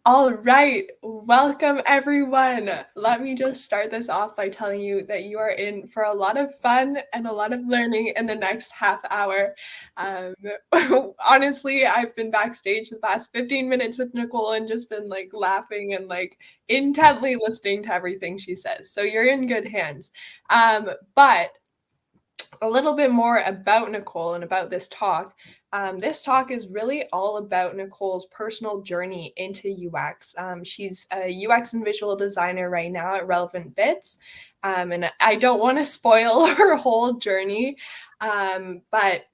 All right, welcome everyone. Let me just start this off by telling you that you are in for a lot of fun and a lot of learning in the next half hour. Honestly, I've been backstage the past 15 minutes with Nicole and just been like laughing and like intently listening to everything she says. So you're in good hands. But a little bit more about Nicole and about this talk. This talk is really all about Nicole's personal journey into UX. She's a UX and visual designer right now at Relevant Bits. And I don't want to spoil her whole journey, but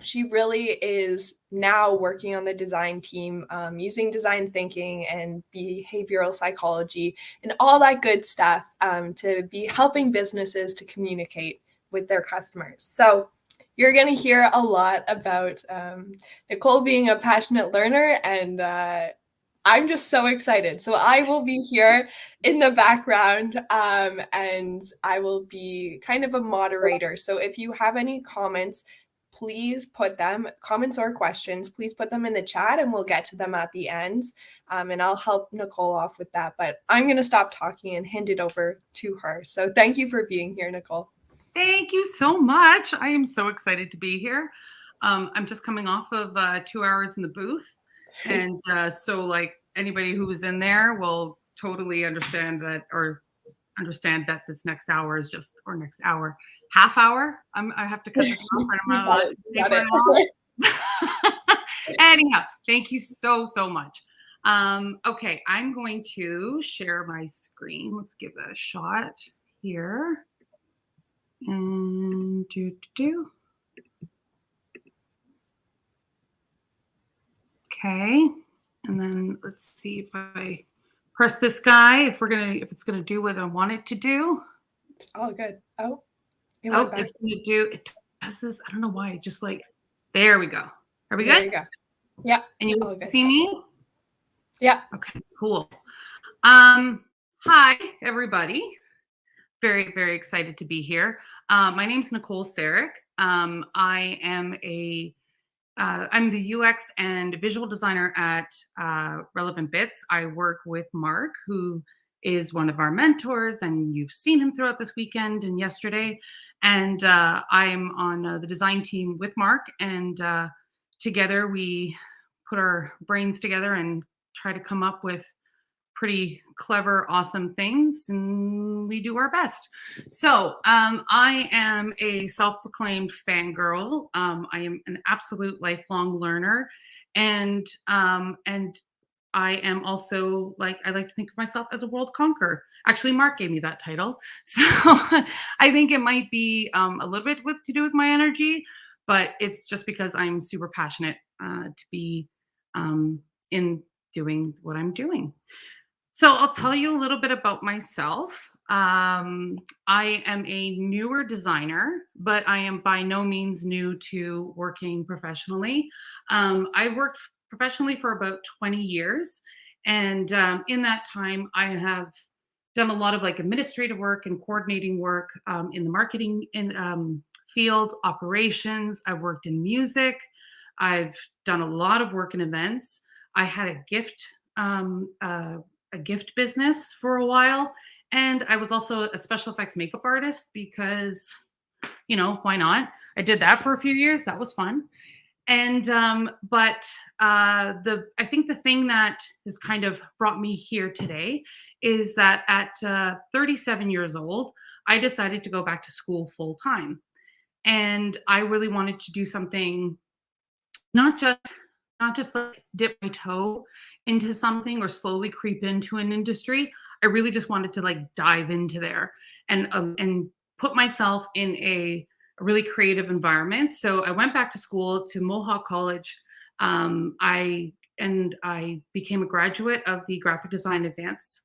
she really is now working on the design team, using design thinking and behavioral psychology and all that good stuff to be helping businesses to communicate with their customers. So you're going to hear a lot about Nicole being a passionate learner, and I'm just so excited. So I will be here in the background and I will be kind of a moderator. So if you have any comments, please put them, comments or questions, please put them in the chat and we'll get to them at the end. And I'll help Nicole off with that. But I'm going to stop talking and hand it over to her. So thank you for being here, Nicole. Thank you so much. I am so excited to be here. I'm just coming off of 2 hours in the booth. And so like anybody who was in there will totally understand that this next hour is just, or next hour, half hour. I have to cut this off. I'm not allowed to Anyhow, thank you so much. Okay, I'm going to share my screen. Let's give that a shot here. And okay, and then let's see if I press this guy, if it's gonna do what I want it to do. It's all good. It's gonna do, it does this, I don't know why, just like, there we go. Are we good? There you go. Yeah. And you see me? Yeah. Okay, cool. Hi, everybody. Very, very excited to be here. My name's Nicole Saric. I'm the UX and visual designer at Relevant Bits. I work with Mark, who is one of our mentors, and you've seen him throughout this weekend and yesterday. And I'm on the design team with Mark, and together we put our brains together and try to come up with pretty clever, awesome things, and we do our best. So I am a self-proclaimed fangirl. I am an absolute lifelong learner, and I am also, like, I like to think of myself as a world conqueror. Actually, Mark gave me that title, so I think it might be a little bit to do with my energy, but it's just because I'm super passionate to be in doing what I'm doing. So I'll tell you a little bit about myself. I am a newer designer, but I am by no means new to working professionally. I worked professionally for about 20 years. And in that time, I have done a lot of like administrative work and coordinating work in the marketing field, operations. I worked in music. I've done a lot of work in events. I had a gift business for a while. And I was also a special effects makeup artist because, you know, why not? I did that for a few years. That was fun. And, I think the thing that has kind of brought me here today is that at 37 years old, I decided to go back to school full time. And I really wanted to do something, not just like dip my toe into something or slowly creep into an industry. I really just wanted to like dive into there and put myself in a really creative environment. So I went back to school to Mohawk College. I became a graduate of the graphic design advanced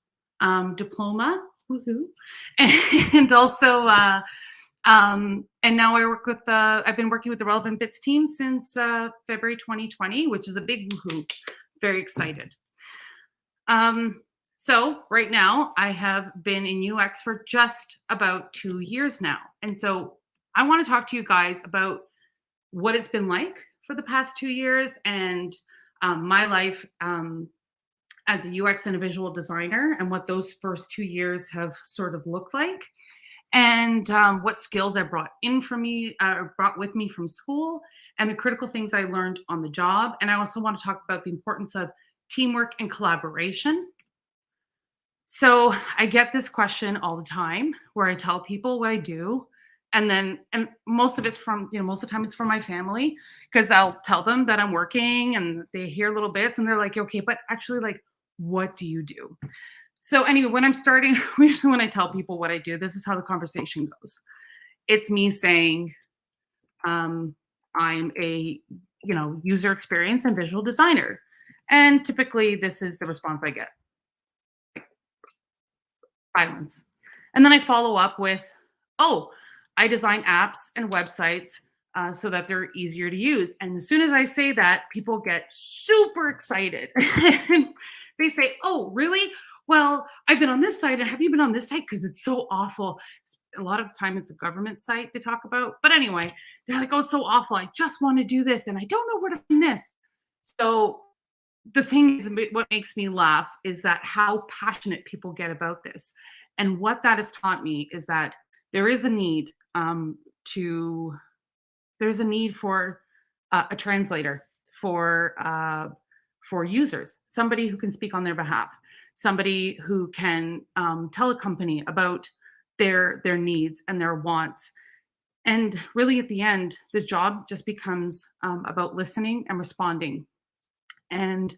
diploma. Woohoo! And also, and now I've been working with the Relevant Bits team since February 2020, which is a big woohoo. Very excited. So right now I have been in UX for just about 2 years now. And so I want to talk to you guys about what it's been like for the past 2 years and my life as a UX and a visual designer, and what those first 2 years have sort of looked like, and what skills I brought brought with me from school, and the critical things I learned on the job. And I also want to talk about the importance of teamwork and collaboration. So I get this question all the time where I tell people what I do. And most of it's from, most of the time it's from my family, because I'll tell them that I'm working and they hear little bits and they're like, okay, but actually, like, what do you do? So anyway, when I'm starting, usually when I tell people what I do, this is how the conversation goes. It's me saying, I'm a, user experience and visual designer. And typically this is the response I get: silence. And then I follow up with, oh, I design apps and websites so that they're easier to use. And as soon as I say that, people get super excited. They say, oh, really? Well, I've been on this site. And have you been on this site? Because it's so awful. A lot of the time it's a government site they talk about. But anyway, they're like, oh, so awful. I just want to do this. And I don't know where to find this. So the thing is, what makes me laugh is that how passionate people get about this. And what that has taught me is that there is a need there's a need for a translator for users, somebody who can speak on their behalf, somebody who can tell a company about their needs and their wants. And really, at the end, this job just becomes about listening and responding. And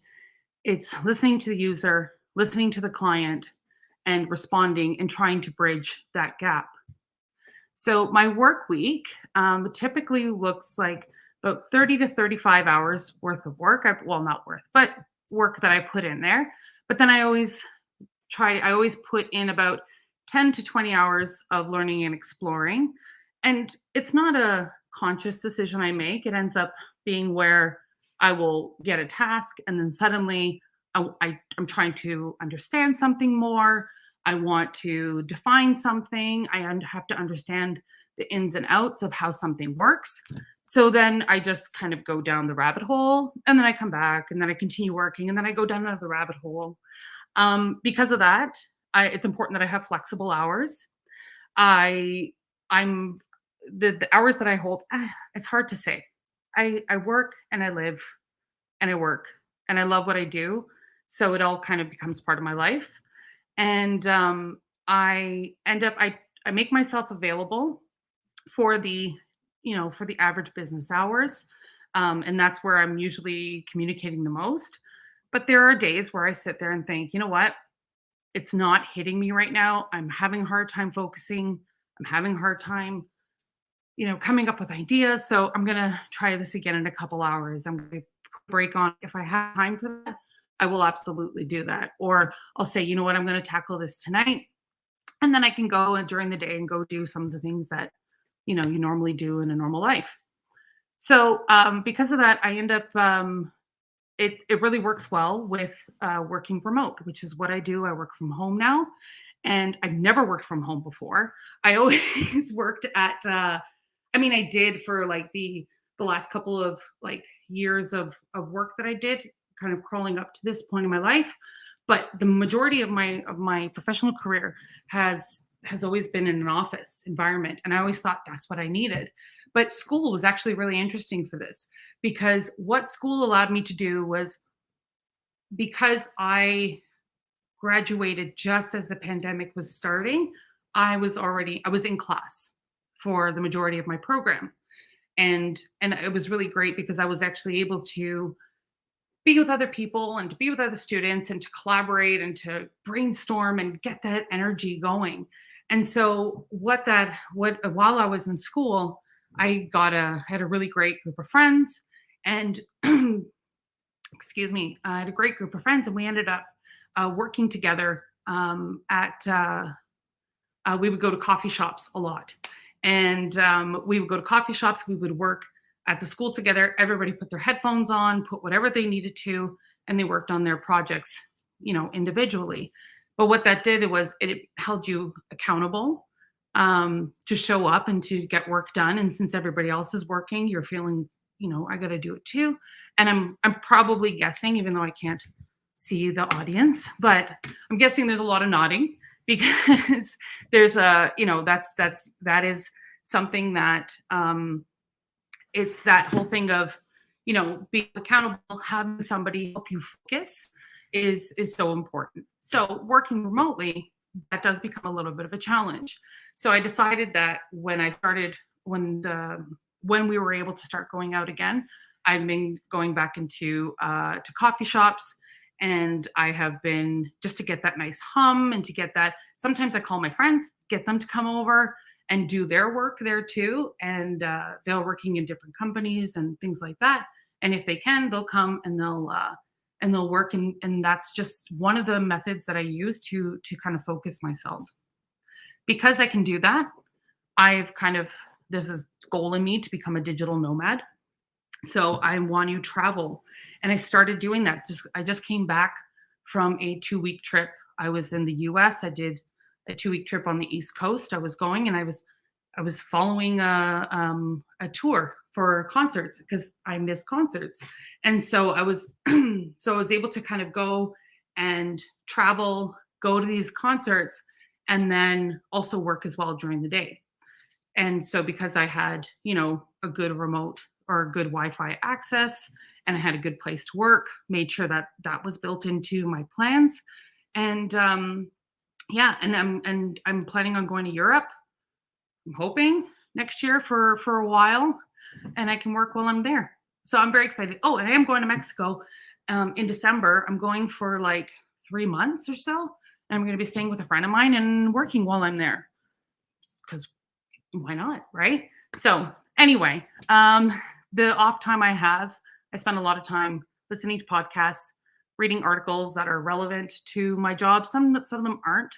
it's listening to the user, listening to the client, and responding and trying to bridge that gap. So my work week typically looks like about 30 to 35 hours worth of work. Not worth, but work that I put in there. But then I always put in about 10 to 20 hours of learning and exploring. And it's not a conscious decision I make. It ends up being where I will get a task and then suddenly I'm trying to understand something more. I want to define something. I have to understand the ins and outs of how something works. So then I just kind of go down the rabbit hole, and then I come back, and then I continue working, and then I go down another rabbit hole. Because of that, it's important that I have flexible hours. The hours that I hold, it's hard to say. I work and I live and I work and I love what I do. So it all kind of becomes part of my life. And I make myself available for the average business hours. And that's where I'm usually communicating the most. But there are days where I sit there and think, you know what? It's not hitting me right now. I'm having a hard time focusing. I'm having a hard time, coming up with ideas. So I'm going to try this again in a couple hours. I'm going to break on. If I have time for that, I will absolutely do that. Or I'll say, you know what, I'm going to tackle this tonight. And then I can go during the day and go do some of the things that, you normally do in a normal life. So because of that, I end up, it really works well with working remote, which is what I do. I work from home now, and I've never worked from home before. I always worked at, I did for like the last couple of like years of work that I did, kind of crawling up to this point in my life. But the majority of my professional career has always been in an office environment. And I always thought that's what I needed. But school was actually really interesting for this, because what school allowed me to do was, because I graduated just as the pandemic was starting, I was in class for the majority of my program. And it was really great because I was actually able to be with other people and to be with other students and to collaborate and to brainstorm and get that energy going. And so while I was in school, I had a really great group of friends, and excuse me, I had a great group of friends, and we ended up working together we would go to coffee shops a lot. And we would go to coffee shops, we would work at the school together. Everybody put their headphones on, put whatever they needed to, and they worked on their projects, individually. But what that did was it held you accountable to show up and to get work done. And since everybody else is working, you're feeling I got to do it too. And I'm probably guessing, even though I can't see the audience, but I'm guessing there's a lot of nodding because there's that is something that it's that whole thing of, being accountable, having somebody help you focus is so important. So working remotely, that does become a little bit of a challenge. So I decided that when we were able to start going out again, I've been going back into to coffee shops, and I have been, just to get that nice hum and to get that. Sometimes I call my friends, get them to come over and do their work there too. And they're working in different companies and things like that. And if they can, they'll come and they'll work. And that's just one of the methods that I use to kind of focus myself. Because I can do that, there's this goal in me to become a digital nomad. So I want to travel. And I started doing that. I just came back from a 2-week trip. I was in the US. I did a 2-week trip on the East Coast. I was going, and I was following a tour for concerts because I miss concerts. And so I was able to kind of go and travel, go to these concerts, and then also work as well during the day. And so because I had, a good remote or good Wi-Fi access, and I had a good place to work, made sure that that was built into my plans. And I'm planning on going to Europe. I'm hoping next year for a while, and I can work while I'm there. So I'm very excited. Oh, and I am going to Mexico in December. I'm going for like 3 months or so. And I'm going to be staying with a friend of mine and working while I'm there. Because why not, right? So anyway, the off time I have, I spend a lot of time listening to podcasts, reading articles that are relevant to my job. Some of them aren't.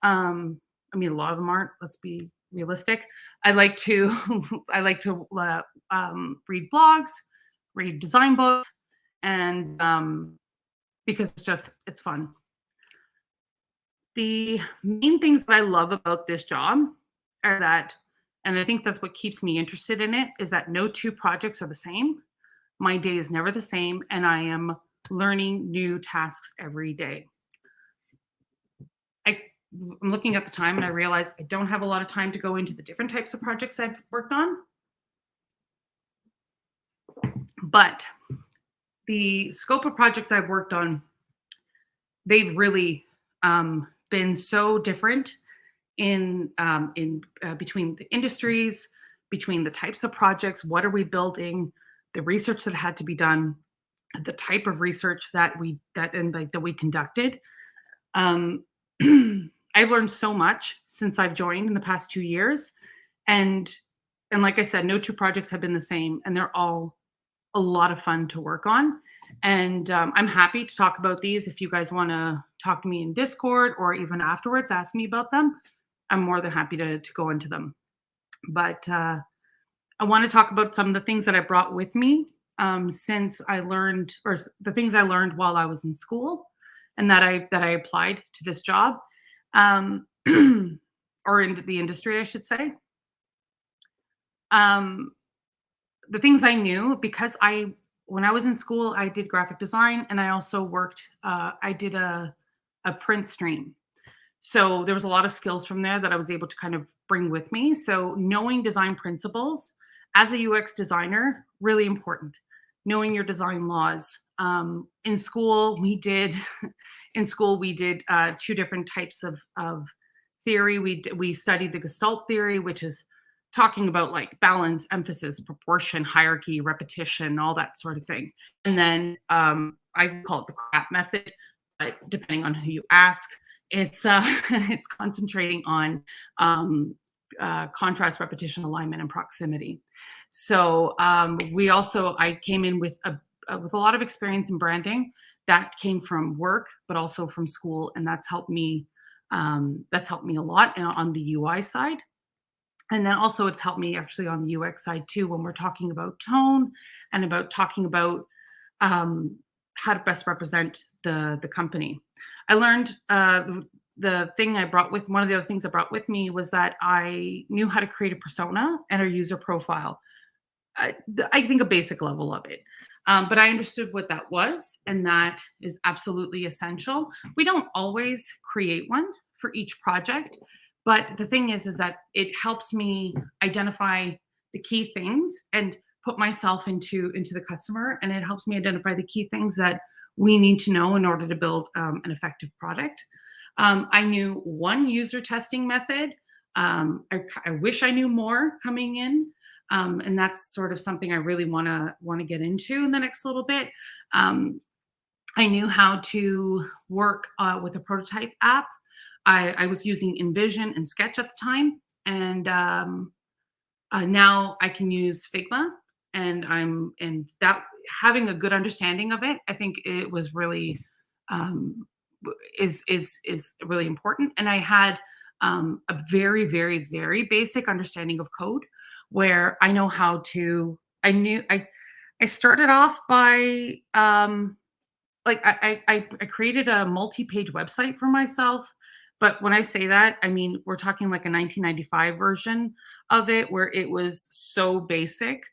A lot of them aren't. Let's be realistic. I like to read blogs, read design books, and because it's fun. The main things that I love about this job are that, and I think that's what keeps me interested in it, is that no 2 projects are the same. My day is never the same, and I am learning new tasks every day. I'm looking at the time, and I realize I don't have a lot of time to go into the different types of projects I've worked on. But the scope of projects I've worked on, they've really been so different in between the industries, between the types of projects, what are we building, the research that had to be done, the type of research that we conducted. I've learned so much since I've joined in the past 2 years, and like I said, no 2 projects have been the same, and they're all a lot of fun to work on. And I'm happy to talk about these. If you guys want to talk to me in Discord or even afterwards, ask me about them. I'm more than happy to go into them. But I want to talk about some of the things that I brought with me since I learned, or the things I learned while I was in school, and that I applied to this job, or into the industry, I should say. The things I knew, because when I was in school, I did graphic design, and I also worked, I did a print stream. So there was a lot of skills from there that I was able to kind of bring with me. So knowing design principles as a UX designer, really important. Knowing your design laws. In school, we did 2 different types of theory. We studied the Gestalt theory, which is talking about like balance, emphasis, proportion, hierarchy, repetition, all that sort of thing. And then I call it the CRAP method, but depending on who you ask, it's concentrating on contrast, repetition, alignment, and proximity. So I came in with a lot of experience in branding that came from work, but also from school, and that's helped me a lot on the UI side. And then also it's helped me actually on the UX side too, when we're talking about tone and about talking about how to best represent the company. I learned one of the other things I brought with me was that I knew how to create a persona and a user profile. I think a basic level of it. But I understood what that was, and that is absolutely essential. We don't always create one for each project, but the thing is that it helps me identify the key things and put myself into the customer, and it helps me identify the key things that we need to know in order to build an effective product. I knew one user testing method. I wish I knew more coming in. And that's sort of something I really want to get into in the next little bit. I knew how to work with a prototype app. I was using InVision and Sketch at the time, and now I can use Figma. And that having a good understanding of it, I think it was really is really important. And I had a very, very, very basic understanding of code, where I know how to. I started off by I created a multi-page website for myself. But when I say that, I mean we're talking like a 1995 version of it, where it was so basic.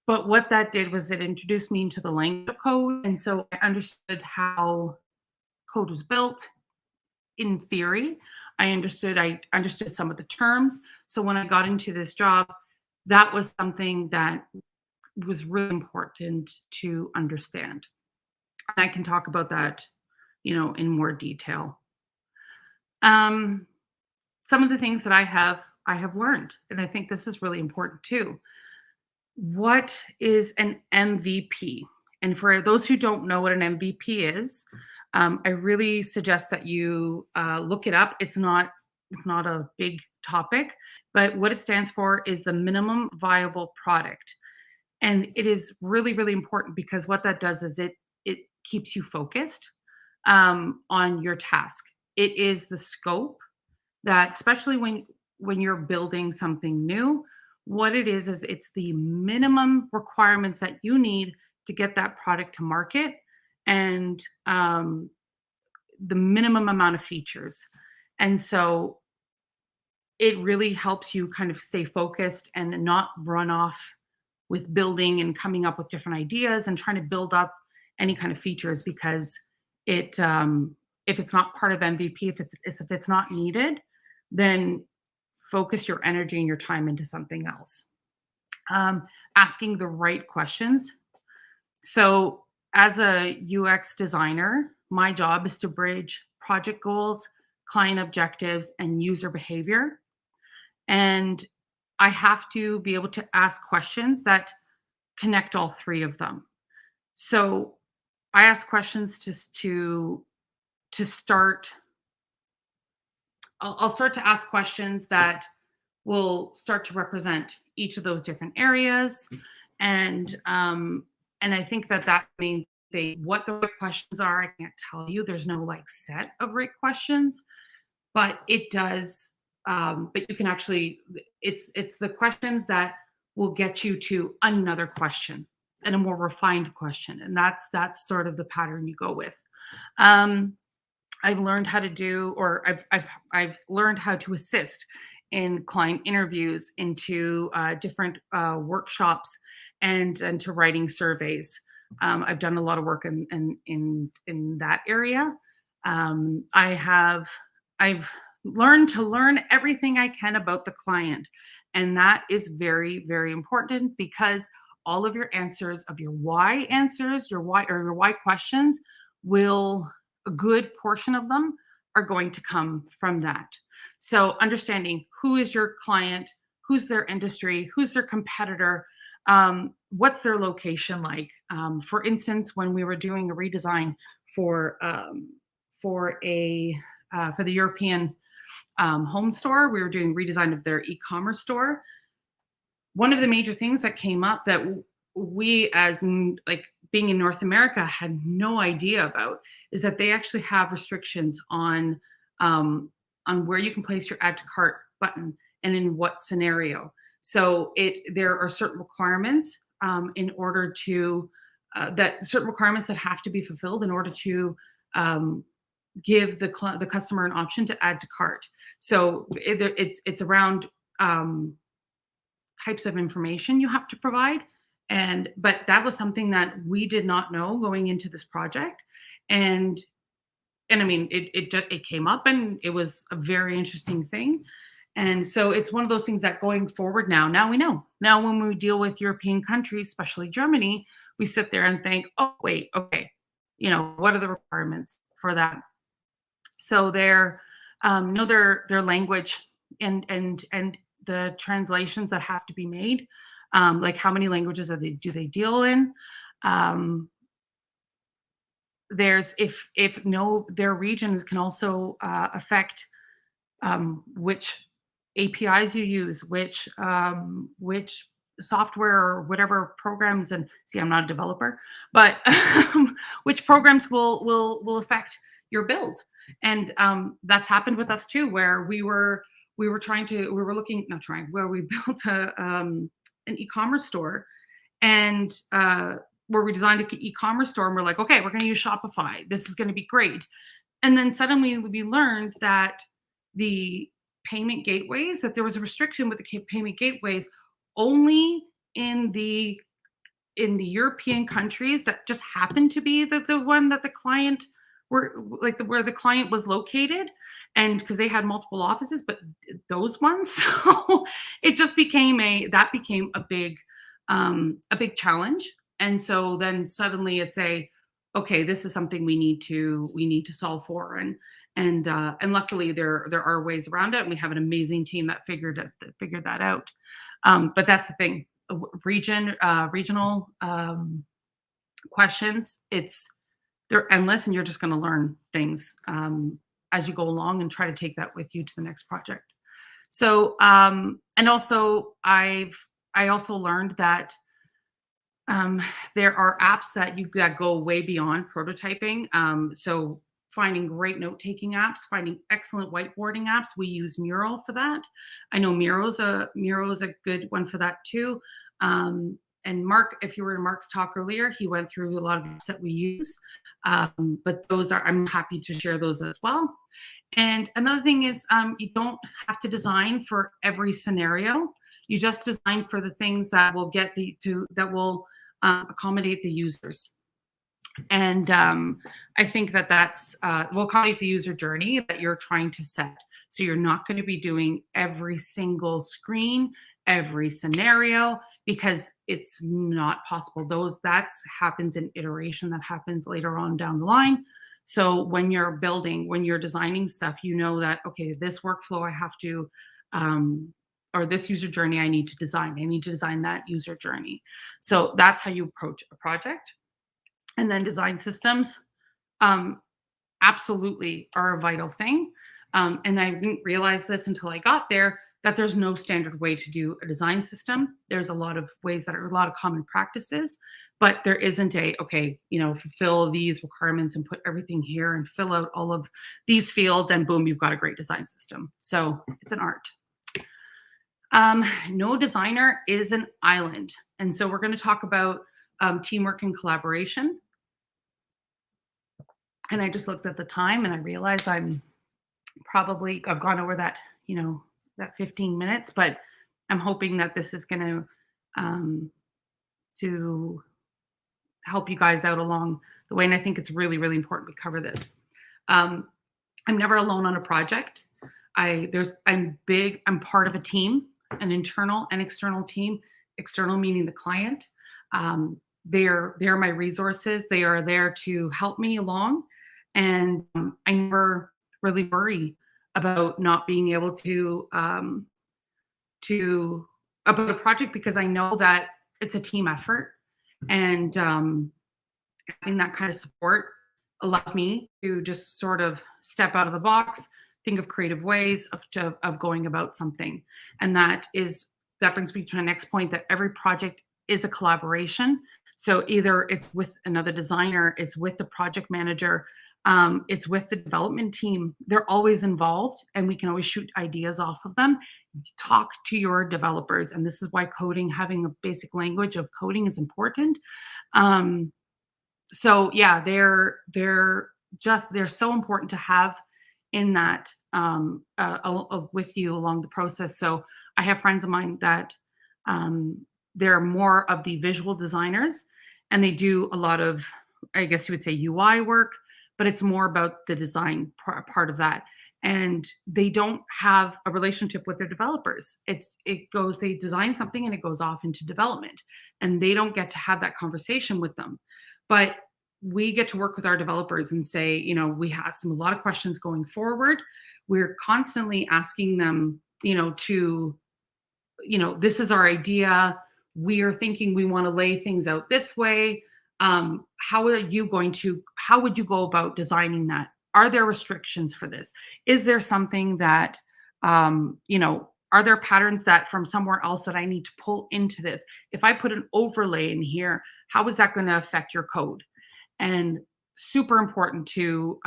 But what that did was it introduced me into the language of code, and so I understood how code was built in theory. I understood some of the terms. So when I got into this job, that was something that was really important to understand. And I can talk about that, in more detail. Some of the things that I have learned, and I think this is really important too. What is an MVP? And for those who don't know what an MVP is, I really suggest that you look it up. It's not a big topic, but what it stands for is the minimum viable product. And it is really, really important, because what that does is it keeps you focused on your task. It is the scope that, especially when you're building something new, what it is it's the minimum requirements that you need to get that product to market, and the minimum amount of features. And so it really helps you kind of stay focused and not run off with building and coming up with different ideas and trying to build up any kind of features, because it if it's not part of MVP, if it's not needed, then focus your energy and your time into something else. Asking the right questions. So as a UX designer, my job is to bridge project goals, client objectives, and user behavior. And I have to be able to ask questions that connect all three of them. So I ask questions to start. I'll start to ask questions that will start to represent each of those different areas, and I think that means what the right questions are. I can't tell you. There's no set of right questions, but it does. But you can actually. It's the questions that will get you to another question and a more refined question, and that's sort of the pattern you go with. I've learned how to do, or I've learned how to assist in client interviews, into different workshops, and to writing surveys. I've done a lot of work in that area. I've learned to learn everything I can about the client, and that is very, very important, because all of your answers of your why answers, your why questions, a good portion of them are going to come from that. So understanding who is your client, who's their industry, who's their competitor, what's their location like. For instance, when we were doing a redesign for the European home store, we were doing redesign of their e-commerce store. One of the major things that came up that we, as being in North America, had no idea about, is that they actually have restrictions on where you can place your add to cart button and in what scenario. So there are certain requirements in order to certain requirements that have to be fulfilled in order to give the customer an option to add to cart. So it's around types of information you have to provide. But that was something that we did not know going into this project. And I mean, it came up, and it was a very interesting thing. And so it's one of those things that going forward now we know. Now when we deal with European countries, especially Germany, we sit there and think, oh, wait, okay, what are the requirements for that? So their language and the translations that have to be made, like how many languages do they deal in? Their regions can also affect which APIs you use, which software or whatever programs, and see, I'm not a developer, but which programs will affect your build. And that's happened with us too, where we built an e-commerce store, and where we designed an e-commerce store, and we're like, okay, we're going to use Shopify. This is going to be great. And then suddenly we learned that the payment gateways, that there was a restriction with the payment gateways only in the European countries that just happened to be the one that the client where the client was located, and because they had multiple offices, but those ones. So it just became a big challenge. And so then suddenly it's okay, this is something we need to solve for. And luckily there are ways around it, and we have an amazing team that figured that out. But that's the thing, regional questions, they're endless, and you're just going to learn things as you go along and try to take that with you to the next project. So and also I also learned that there are apps that go way beyond prototyping. So finding great note-taking apps, finding excellent whiteboarding apps. We use Mural for that. I know Miro's a good one for that too. And Mark, if you were in Mark's talk earlier, he went through a lot of apps that we use. But I'm happy to share those as well. And another thing is you don't have to design for every scenario. You just design for the things that will accommodate the users. And I think that's will accommodate the user journey that you're trying to set. So you're not going to be doing every single screen, every scenario, because it's not possible. That happens in iteration, that happens later on down the line. So when you're designing stuff, you know that, okay, this workflow I have to, or this user journey I need to design. I need to design that user journey. So that's how you approach a project. And then design systems absolutely are a vital thing. And I didn't realize this until I got there, that there's no standard way to do a design system. There's a lot of ways that are a lot of common practices, but there isn't fulfill these requirements and put everything here and fill out all of these fields and boom, you've got a great design system. So it's an art. No designer is an island. And so we're going to talk about teamwork and collaboration. And I just looked at the time and I realized I've gone over that, that 15 minutes, but I'm hoping that this is going to help you guys out along the way. And I think it's really, really important we cover this. I'm never alone on a project. I'm part of a team, an internal and external team, external meaning the client. They're my resources. They are there to help me along. And I never really worry about not being able to about a project, because I know that it's a team effort, and having that kind of support allows me to just sort of step out of the box, think of creative ways of going about something. And that brings me to my next point, that every project is a collaboration. So either it's with another designer, it's with the project manager, it's with the development team. They're always involved, and we can always shoot ideas off of them. Talk to your developers, and this is why having a basic language of coding is important. So yeah, they're so important to have in that with you along the process. So I have friends of mine that They're more of the visual designers, and they do a lot of, I guess you would say, UI work, but it's more about the design part of that. And they don't have a relationship with their developers. They design something and it goes off into development, and they don't get to have that conversation with them. But we get to work with our developers and say, we have a lot of questions going forward. We're constantly asking them, this is our idea. We are thinking we want to lay things out this way. How would you go about designing that? Are there restrictions for this? Is there something that, are there patterns that from somewhere else that I need to pull into this? If I put an overlay in here, how is that going to affect your code? And super important to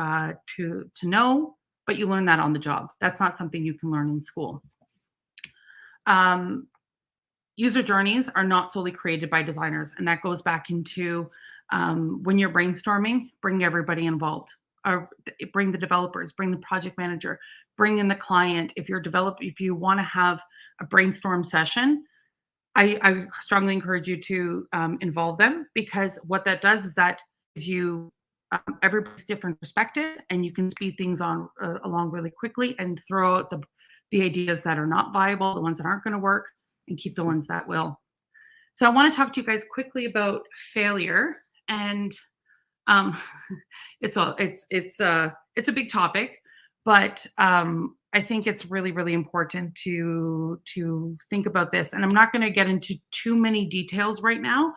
know, but you learn that on the job. That's not something you can learn in school. User journeys are not solely created by designers, and that goes back into when you're brainstorming, bring everybody involved. Bring the developers, bring the project manager, bring in the client. If you want to have a brainstorm session, I strongly encourage you to involve them, because what that does is that everybody's different perspective, and you can speed things along really quickly and throw out the ideas that are not viable, the ones that aren't going to work, and keep the ones that will. So I want to talk to you guys quickly about failure, and it's a big topic, but I think it's really, really important to think about this. And I'm not going to get into too many details right now,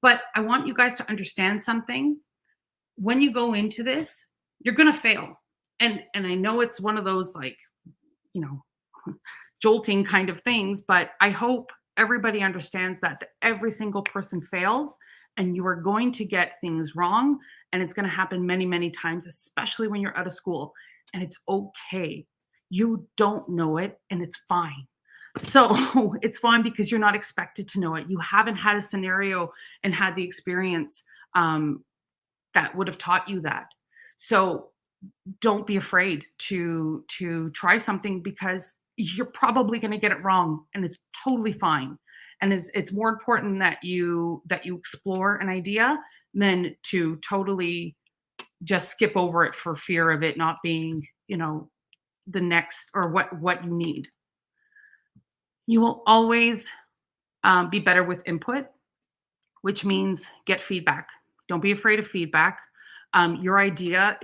but I want you guys to understand something. When you go into this, you're going to fail. And I know it's one of those jolting kind of things, but I hope everybody understands that every single person fails, and you are going to get things wrong, and it's going to happen many, many times, especially when you're out of school. And it's okay. You don't know it, and it's fine. So it's fine because you're not expected to know it. You haven't had a scenario and had the experience that would have taught you that. So don't be afraid to try something, because you're probably going to get it wrong, and it's totally fine. And it's more important that you explore an idea than to totally just skip over it for fear of it not being, the next or what you need. You will always be better with input, which means get feedback. Don't be afraid of feedback. Your idea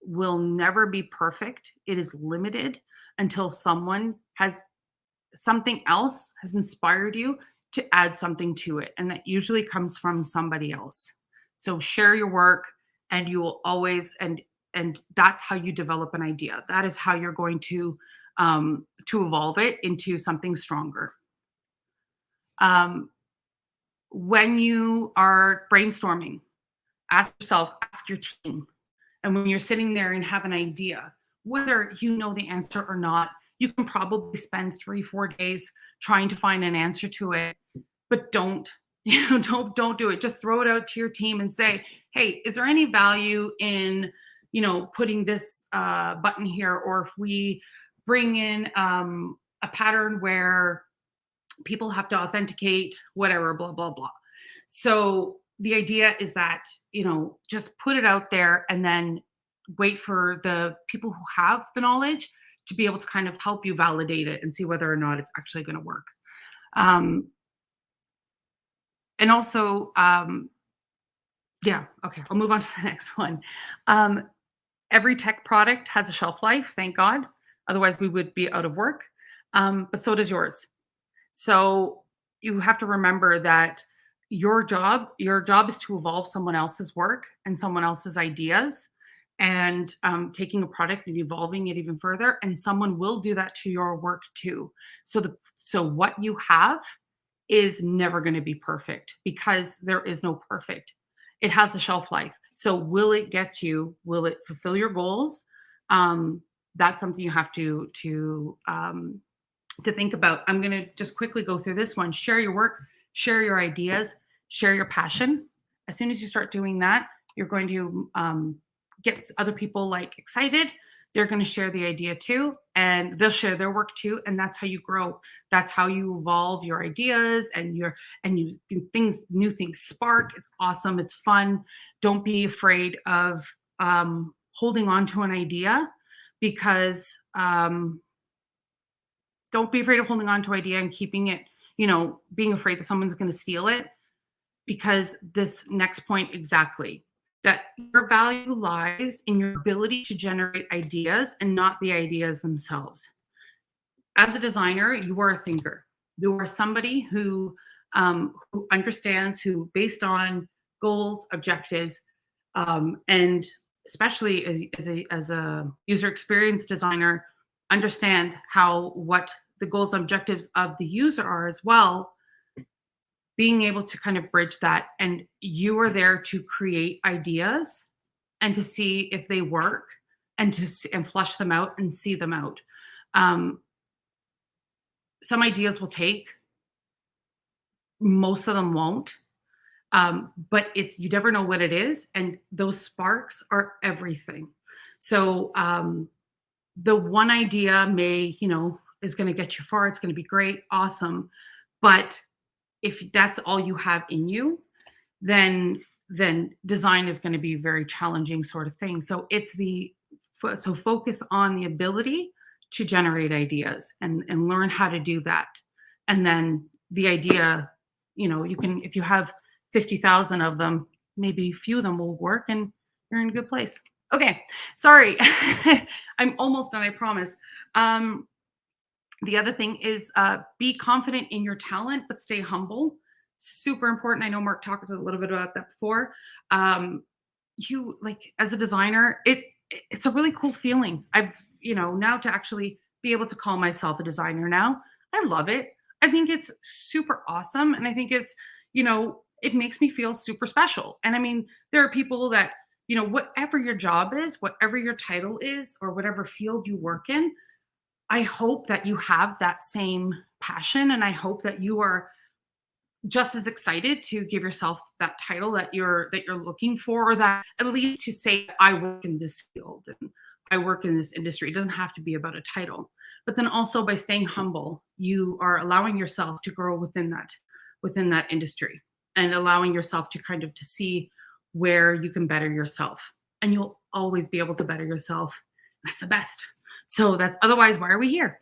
will never be perfect. It is limited until something else has inspired you to add something to it. And that usually comes from somebody else. So share your work, and you will always, and that's how you develop an idea. That is how you're going to evolve it into something stronger. When you are brainstorming, ask yourself, ask your team. And when you're sitting there and have an idea, whether you know the answer or not, you can probably spend 3-4 days trying to find an answer to it, but don't do it. Just throw it out to your team and say, hey, is there any value in, putting this button here? Or if we bring in a pattern where people have to authenticate, whatever, blah, blah, blah. So the idea is that, just put it out there and then wait for the people who have the knowledge to be able to kind of help you validate it and see whether or not it's actually going to work. And also, I'll move on to the next one. Every tech product has a shelf life, thank God. Otherwise, we would be out of work. But so does yours. So you have to remember that your job is to evolve someone else's work and someone else's ideas, and taking a product and evolving it even further. And someone will do that to your work too. So what you have is never going to be perfect, because there is no perfect. It has a shelf life. So will it fulfill your goals? That's something you have to think about. I'm going to just quickly go through this one. Share your work, share your ideas, share your passion. As soon as you start doing that, you're going to get other people excited. they're going to share the idea too, and they'll share their work too, and that's how you grow. That's how you evolve your ideas, and new things spark. It's awesome. It's fun. Don't be afraid of holding on to an idea, because don't be afraid of holding on to an idea and keeping it, being afraid that someone's going to steal it, because this next point exactly, that your value lies in your ability to generate ideas and not the ideas themselves. As a designer, you are a thinker. You are somebody who understands, who, based on goals, objectives, and especially as a user experience designer, understand what the goals and objectives of the user are as well, being able to kind of bridge that. And you are there to create ideas and to see if they work, and flush them out and see them out. Some ideas will take, most of them won't. But you never know what it is. And those sparks are everything. So the one idea is going to get you far. It's going to be great. Awesome. But if that's all you have in you, then design is going to be a very challenging sort of thing. So so focus on the ability to generate ideas and learn how to do that. And then the idea, you can, if you have 50,000 of them, maybe a few of them will work and you're in a good place. Okay, sorry. I'm almost done, I promise. The other thing is be confident in your talent, but stay humble. Super important. I know Mark talked a little bit about that before. You, like, as a designer, it's a really cool feeling. I've, now to actually be able to call myself a designer now, I love it. I think it's super awesome. And I think it's, it makes me feel super special. And I mean, there are people that, whatever your job is, whatever your title is, or whatever field you work in, I hope that you have that same passion. And I hope that you are just as excited to give yourself that title that you're looking for, or that at least to say, I work in this field and I work in this industry. It doesn't have to be about a title. But then also, by staying humble, you are allowing yourself to grow within that industry, and allowing yourself to kind of to see where you can better yourself. And you'll always be able to better yourself. That's the best. So otherwise, why are we here?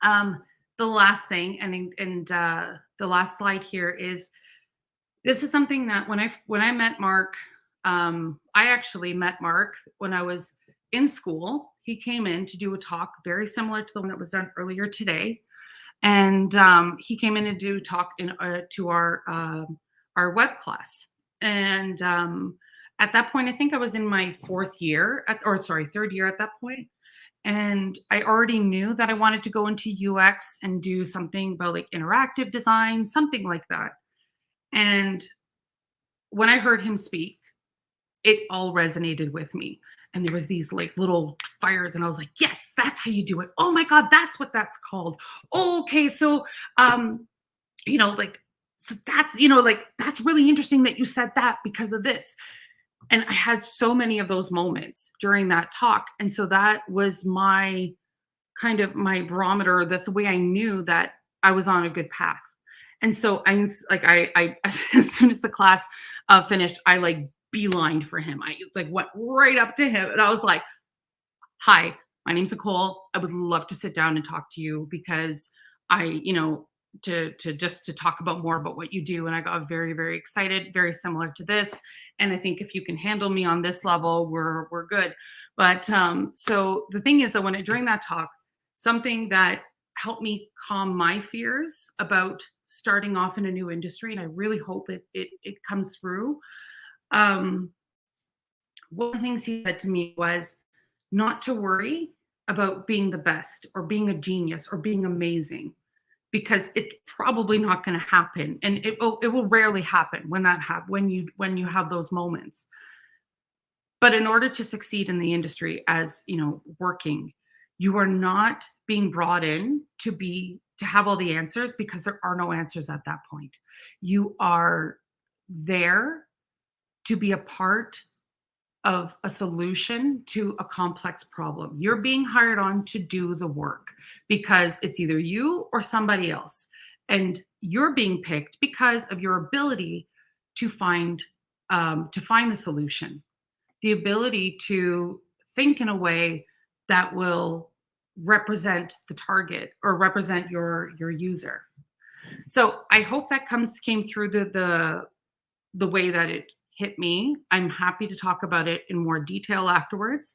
The last thing, and the last slide here is, this is something that when I met Mark, I actually met Mark when I was in school. He came in to do a talk very similar to the one that was done earlier today. And he came in to do a talk to our web class. And at that point, I think I was in my third year at that point. And I already knew that I wanted to go into UX and do something about like interactive design, something like that. And when I heard him speak, it all resonated with me. And there was these like little fires, and I was like, yes, that's how you do it. Oh my God, that's what that's called. Oh, okay. So, so that's, that's really interesting that you said that because of this. And I had so many of those moments during that talk. And so that was my kind of my barometer. That's the way I knew that I was on a good path. And so I as soon as the class finished, I like beelined for him. I like went right up to him, and I was like, hi, my name's Nicole. I would love to sit down and talk to you, because to talk about more about what you do. And I got very, very excited, very similar to this. And I think if you can handle me on this level, we're good. But so the thing is that during that talk, something that helped me calm my fears about starting off in a new industry, and I really hope it comes through. One of the things he said to me was not to worry about being the best or being a genius or being amazing, because it's probably not going to happen, and it will rarely happen when you have those moments. But in order to succeed in the industry, as working, you are not being brought in to have all the answers, because there are no answers at that point. You are there to be a part of a solution to a complex problem. You're being hired on to do the work because it's either you or somebody else. And you're being picked because of your ability to find the solution, the ability to think in a way that will represent the target or represent your user. So I hope that came through the way that it hit me. I'm happy to talk about it in more detail afterwards,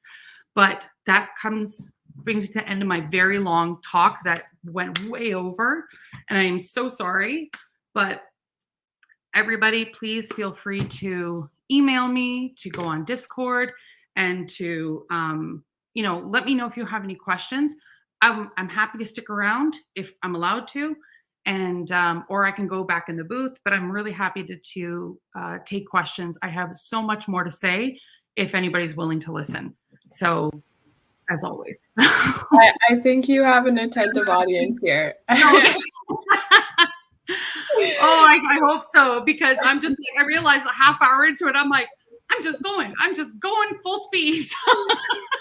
but that brings me to the end of my very long talk that went way over, and I am so sorry. But everybody, please feel free to email me, to go on Discord, and to let me know if you have any questions. I'm happy to stick around if I'm allowed to, and or I can go back in the booth. But I'm really happy to take questions. I have so much more to say if anybody's willing to listen. So, as always, I think you have an attentive audience here. Oh, I hope so, because I'm just like, I realized a half hour into it, I'm like, I'm just going full speed.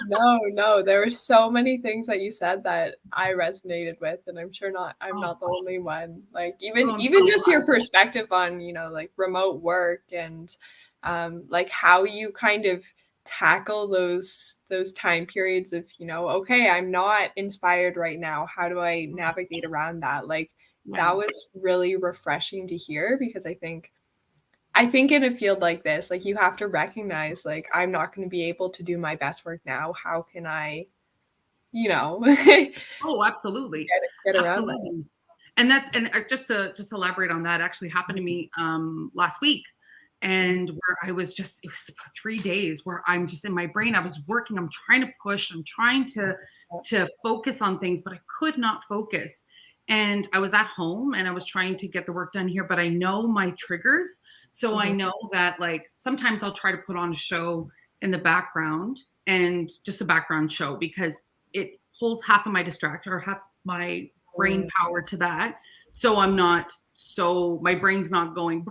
No, there were so many things that you said that I resonated with, and I'm sure I'm not the only one. Like even just your perspective on, like remote work and like how you kind of tackle those time periods of, okay, I'm not inspired right now. How do I navigate around that? Like that was really refreshing to hear, because I think in a field like this, like you have to recognize, like, I'm not going to be able to do my best work now. How can I, Oh, absolutely. Get around that. And just to elaborate on that, actually happened to me last week. And where it was about 3 days where I'm just in my brain, I was working, I'm trying to push, I'm trying to focus on things, but I could not focus. And I was at home and I was trying to get the work done here, but I know my triggers. So I know that, like, sometimes I'll try to put on a show in the background, and just a background show, because it holds half of my distraction or half my brain power to that. So my brain's not going,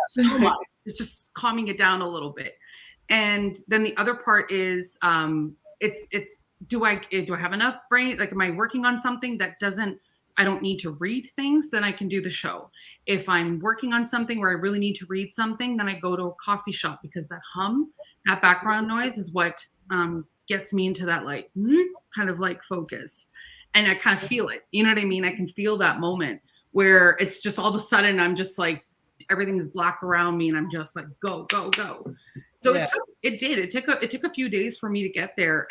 so much. It's just calming it down a little bit. And then the other part is, do I have enough brain? Like, am I working on something that I don't need to read things? Then I can do the show. If I'm working on something where I really need to read something, then I go to a coffee shop, because that background noise is what gets me into that, like, kind of like focus. And I kind of feel it. You know what I mean? I can feel that moment where it's just all of a sudden I'm just like, everything is black around me and I'm just like, go, go, go. So it took a few days for me to get there.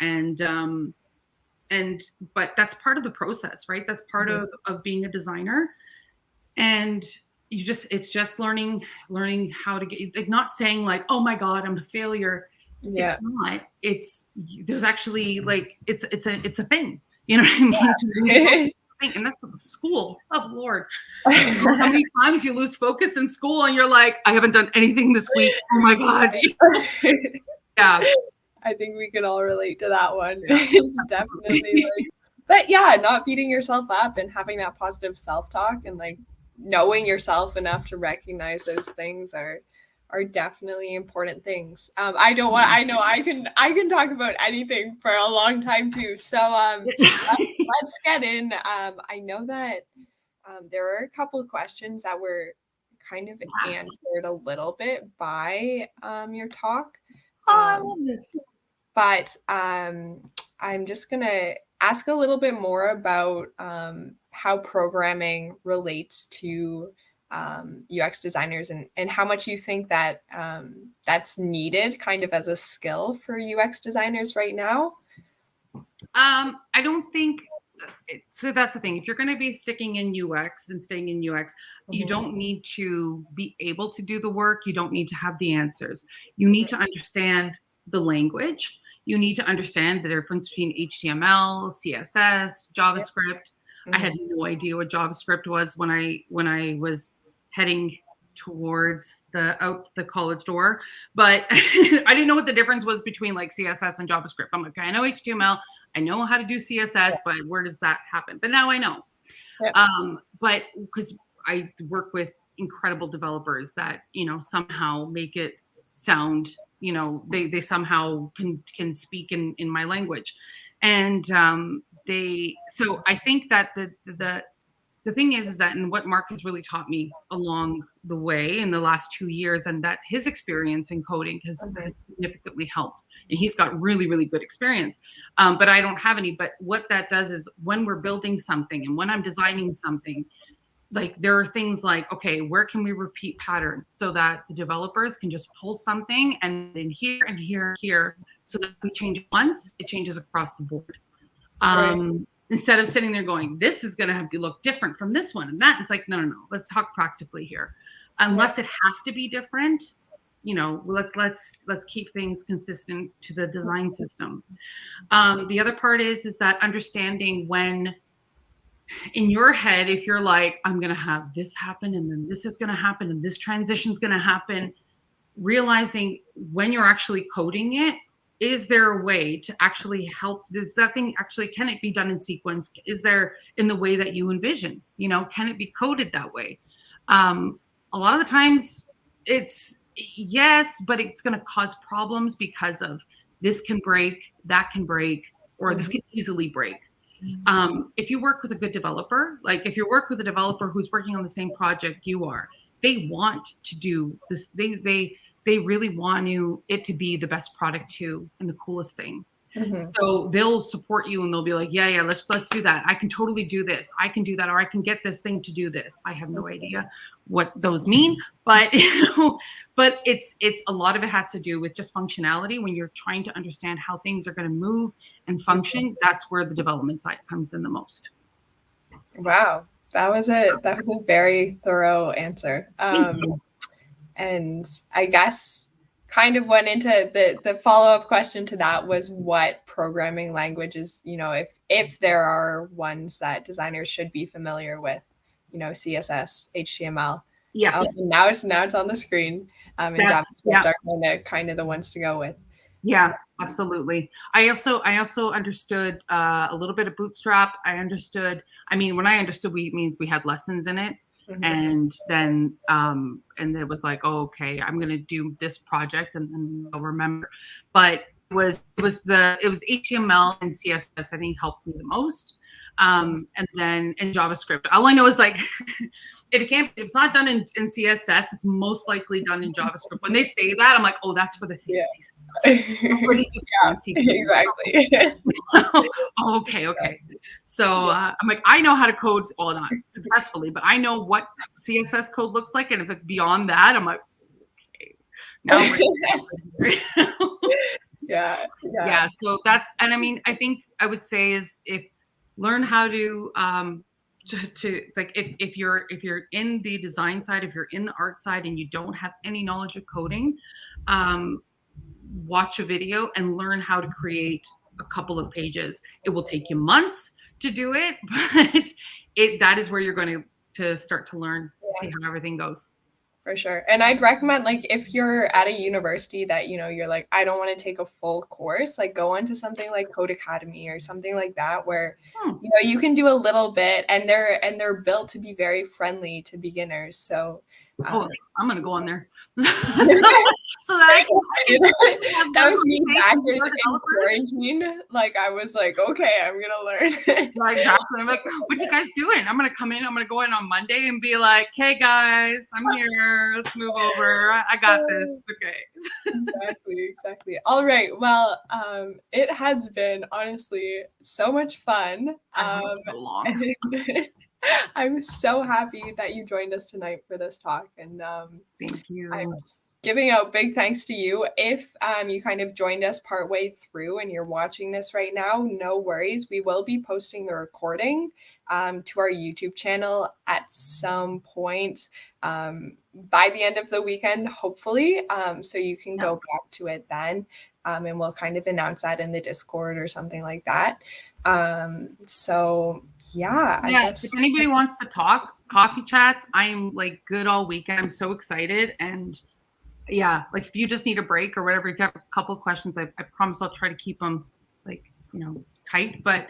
But that's part of the process, right? That's part of being a designer. And it's just learning how to get, like, not saying like, oh my God, I'm a failure. Yeah. It's not. There's actually, like, it's a thing. You know what I mean? And that's school. Oh Lord. How many times you lose focus in school and you're like, I haven't done anything this week. Oh my God. Yeah. I think we can all relate to that one. It's definitely like, but yeah, not beating yourself up and having that positive self-talk, and like knowing yourself enough to recognize those things are definitely important things. I know I can talk about anything for a long time too. So let's get in. I know that there are a couple of questions that were kind of answered a little bit by your talk. I love this. But I'm just going to ask a little bit more about how programming relates to UX designers, and how much you think that that's needed kind of as a skill for UX designers right now. I don't think so. That's the thing. If you're going to be sticking in UX and staying in UX, you don't need to be able to do the work. You don't need to have the answers. You need to understand the language. You need to understand the difference between HTML, CSS, JavaScript. I had no idea what JavaScript was when I was heading towards out the college door, but I didn't know what the difference was between like CSS and JavaScript. I'm like, okay, I know HTML, I know how to do CSS, but where does that happen? But now I know. But because I work with incredible developers that, somehow make it sound they somehow can speak in my language. And so I think that the thing is that, and what Mark has really taught me along the way in the last 2 years, and that's his experience in coding has significantly helped. And he's got really, really good experience. But I don't have any. But what that does is when we're building something and when I'm designing something, like there are things like, okay, where can we repeat patterns so that the developers can just pull something and in here and here and here, so that we change it once, it changes across the board. Instead of sitting there going, this is going to have to look different from this one and that. It's like, no. Let's talk practically here. Unless it has to be different, let's keep things consistent to the design system. The other part is that understanding when in your head, if you're like, I'm going to have this happen and then this is going to happen and this transition is going to happen, realizing when you're actually coding it, is there a way to actually help? Does that thing actually, can it be done in sequence? Is there in the way that you envision? Can it be coded that way? A lot of the times it's yes, but it's going to cause problems because of this can break, that can break, or this can easily break. If you work with a good developer, like if you work with a developer who's working on the same project you are, they want to do this. They really want it to be the best product too and the coolest thing. So they'll support you and they'll be like, yeah, let's do that. I can totally do this. I can do that, or I can get this thing to do this. I have no idea what those mean, but but it's a lot of it has to do with just functionality. When you're trying to understand how things are going to move and function, that's where the development side comes in the most. Wow, that was a very thorough answer. And I guess kind of went into the follow-up question to that was what programming languages, if there are ones that designers should be familiar with, CSS, HTML. Yes. Now it's on the screen. And JavaScript are kind of the ones to go with. Yeah, absolutely. I also understood a little bit of Bootstrap. When I understood, it means we had lessons in it. And then and it was like, oh, okay, I'm gonna do this project and then I'll remember. But it was HTML and CSS I think helped me the most. And then in JavaScript, all I know is like if it's not done in CSS, it's most likely done in JavaScript. When they say that, I'm like, oh, that's for the fancy stuff. Exactly. Okay. So I'm like, I know how to code, well, not successfully, but I know what CSS code looks like. And if it's beyond that, I'm like, okay, now we're yeah. So that's, and I think I would say is if learn how to like if you're in the design side, if you're in the art side and you don't have any knowledge of coding, watch a video and learn how to create a couple of pages. It will take you months to do it, but that is where you're going to start to learn, see how everything goes. For sure. And I'd recommend, like, if you're at a university that, you're like, I don't want to take a full course, like go into something like Code Academy or something like that, where, you can do a little bit and they're built to be very friendly to beginners. So I'm going to go on there. so that I can that was me back in quarantine. Like I was like, okay, I'm gonna learn. Exactly. I'm like, what are you guys doing? I'm gonna go in on Monday and be like, hey guys, I'm here. Let's move over. I got this. Okay. Exactly. All right. Well, it has been honestly so much fun. So long. I'm so happy that you joined us tonight for this talk, and thank you. I'm giving out big thanks to you. If you kind of joined us partway through and you're watching this right now, no worries. We will be posting the recording to our YouTube channel at some point by the end of the weekend, hopefully. So you can go back to it then, and we'll kind of announce that in the Discord or something like that. So yeah, I guess. If anybody wants to talk coffee chats, I'm like good all weekend. I'm so excited. And yeah, like if you just need a break or whatever, if you have a couple of questions, I promise I'll try to keep them like, tight, but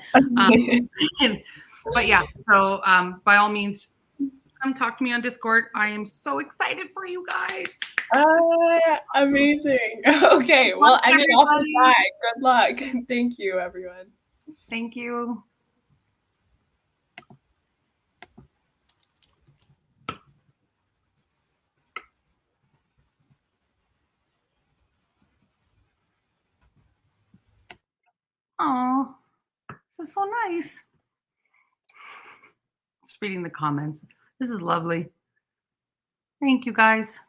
yeah, so by all means, come talk to me on Discord. I am so excited for you guys. Amazing. Okay, well, end it off with that. Good luck. Thank you, everyone. Thank you. Oh, this is so nice. Just reading the comments. This is lovely. Thank you, guys.